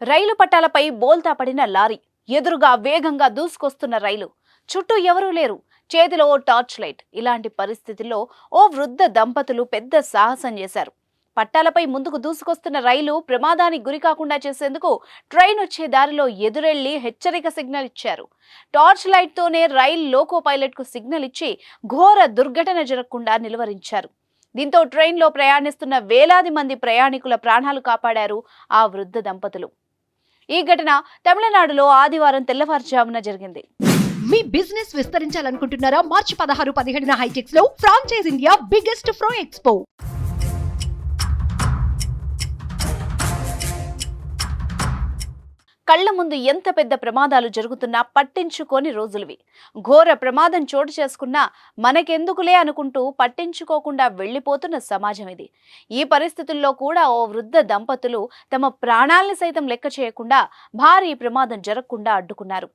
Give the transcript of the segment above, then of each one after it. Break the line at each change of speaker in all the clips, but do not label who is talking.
రైలు పట్టాలపై బోల్తా పడిన లారీ, ఎదురుగా వేగంగా దూసుకొస్తున్న రైలు, చుట్టూ ఎవరూ లేరు, చేతిలో ఓ టార్చ్ లైట్. ఇలాంటి పరిస్థితుల్లో ఓ వృద్ధ దంపతులు పెద్ద సాహసం చేశారు. పట్టాలపై ముందుకు దూసుకొస్తున్న రైలు ప్రమాదానికి గురి కాకుండా చేసేందుకు ట్రైన్ వచ్చే దారిలో ఎదురెళ్లి హెచ్చరిక సిగ్నల్ ఇచ్చారు. టార్చ్ లైట్ తోనే రైలు లోకో పైలట్ కు సిగ్నల్ ఇచ్చి ఘోర దుర్ఘటన జరగకుండా నిలువరించారు. దీంతో ట్రైన్లో ప్రయాణిస్తున్న వేలాది మంది ప్రయాణికుల ప్రాణాలు కాపాడారు ఆ వృద్ధ దంపతులు. ఈ ఘటన తమిళనాడులో ఆదివారం తెల్లవారుజామున జరిగింది.
మీ బిజినెస్ విస్తరించాలనుకుంటున్నారా? మార్చి 16-17 హైటెక్స్ లో ఫ్రాంచైజ్ ఇండియా బిగ్గెస్ట్ ఫ్రో ఎక్స్పో.
కళ్ల ముందు ఎంత పెద్ద ప్రమాదాలు జరుగుతున్నా పట్టించుకోని రోజులువి. ఘోర ప్రమాదం చోటు చేసుకున్నా మనకెందుకులే అనుకుంటూ పట్టించుకోకుండా వెళ్లిపోతున్న సమాజం ఇది. ఈ పరిస్థితుల్లో కూడా ఓ వృద్ధ దంపతులు తమ ప్రాణాల్ని సైతం లెక్క చేయకుండా భారీ ప్రమాదం జరగకుండా అడ్డుకున్నారు.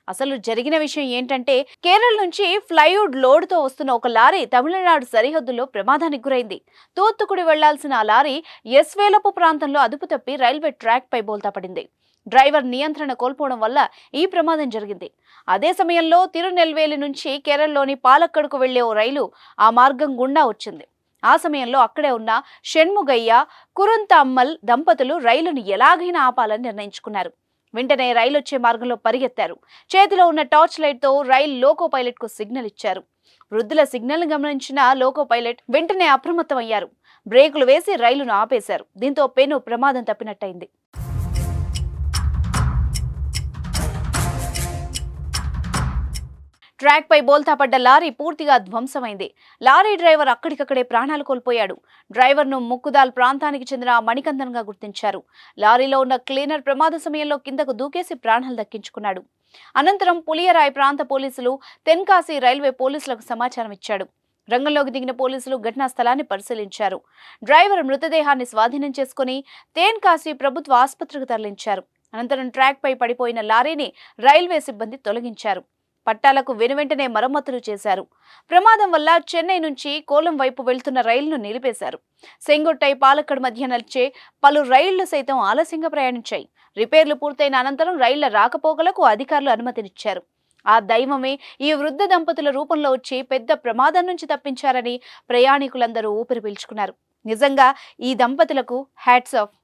అసలు జరిగిన విషయం ఏంటంటే, కేరళ నుంచి ఫ్లైవుడ్ లోడ్తో వస్తున్న ఒక లారీ తమిళనాడు సరిహద్దులో ప్రమాదానికి గురైంది. తూత్తుకుడి వెళ్లాల్సిన ఆ లారీ ఎస్వేలపు ప్రాంతంలో అదుపు తప్పి రైల్వే ట్రాక్ పై బోల్తా పడింది. డ్రైవర్ నియంత్రణ కోల్పోవడం వల్ల ఈ ప్రమాదం జరిగింది. అదే సమయంలో తిరునెల్వేలి నుంచి కేరళలోని పాలక్కడుకు వెళ్లే ఓ రైలు ఆ మార్గం గుండా వచ్చింది. ఆ సమయంలో అక్కడే ఉన్న షణ్ముగయ్య, కురుంతమ్మల్ దంపతులు రైలును ఎలాగైనా ఆపాలని నిర్ణయించుకున్నారు. వెంటనే రైలు వచ్చే మార్గంలో పరిగెత్తారు. చేతిలో ఉన్న టార్చ్ లైట్ తో రైలు లోకో పైలట్ కు సిగ్నల్ ఇచ్చారు. వృద్ధుల సిగ్నల్ గమనించిన లోకో పైలట్ వెంటనే అప్రమత్తం అయ్యారు. బ్రేకులు వేసి రైలును ఆపేశారు. దీంతో పెను ప్రమాదం తప్పినట్టయింది. ట్రాక్ పై బోల్తా పడ్డ లారీ పూర్తిగా ధ్వంసమైంది. లారీ డ్రైవర్ అక్కడికక్కడే ప్రాణాలు కోల్పోయాడు. డ్రైవర్ను ముక్కుదాల్ ప్రాంతానికి చెందిన మణికందన్గా గుర్తించారు. లారీలో ఉన్న క్లీనర్ ప్రమాద సమయంలో కిందకు దూకేసి ప్రాణాలు దక్కించుకున్నాడు. అనంతరం పులియరాయ్ ప్రాంత పోలీసులు తెన్కాసి రైల్వే పోలీసులకు సమాచారం ఇచ్చాడు. రంగంలోకి దిగిన పోలీసులు ఘటనా స్థలాన్ని పరిశీలించారు. డ్రైవర్ మృతదేహాన్ని స్వాధీనం చేసుకుని తెన్కాసి ప్రభుత్వ ఆసుపత్రికి తరలించారు. అనంతరం ట్రాక్ పై పడిపోయిన లారీని రైల్వే సిబ్బంది తొలగించారు. పట్టాలకు వెనువెంటనే మరమ్మతులు చేశారు. ప్రమాదం వల్ల చెన్నై నుంచి కోలం వైపు వెళ్తున్న రైలును నిలిపేశారు. సెంగొట్టై పాలక్కడ్ మధ్య నడిచే పలు రైళ్లు సైతం ఆలస్యంగా ప్రయాణించాయి. రిపేర్లు పూర్తయిన అనంతరం రైళ్ల రాకపోకలకు అధికారులు అనుమతినిచ్చారు. ఆ దైవమే ఈ వృద్ధ దంపతుల రూపంలో వచ్చి పెద్ద ప్రమాదం నుంచి తప్పించారని ప్రయాణికులందరూ ఊపిరి పీల్చుకున్నారు. నిజంగా ఈ దంపతులకు హ్యాట్స్ ఆఫ్.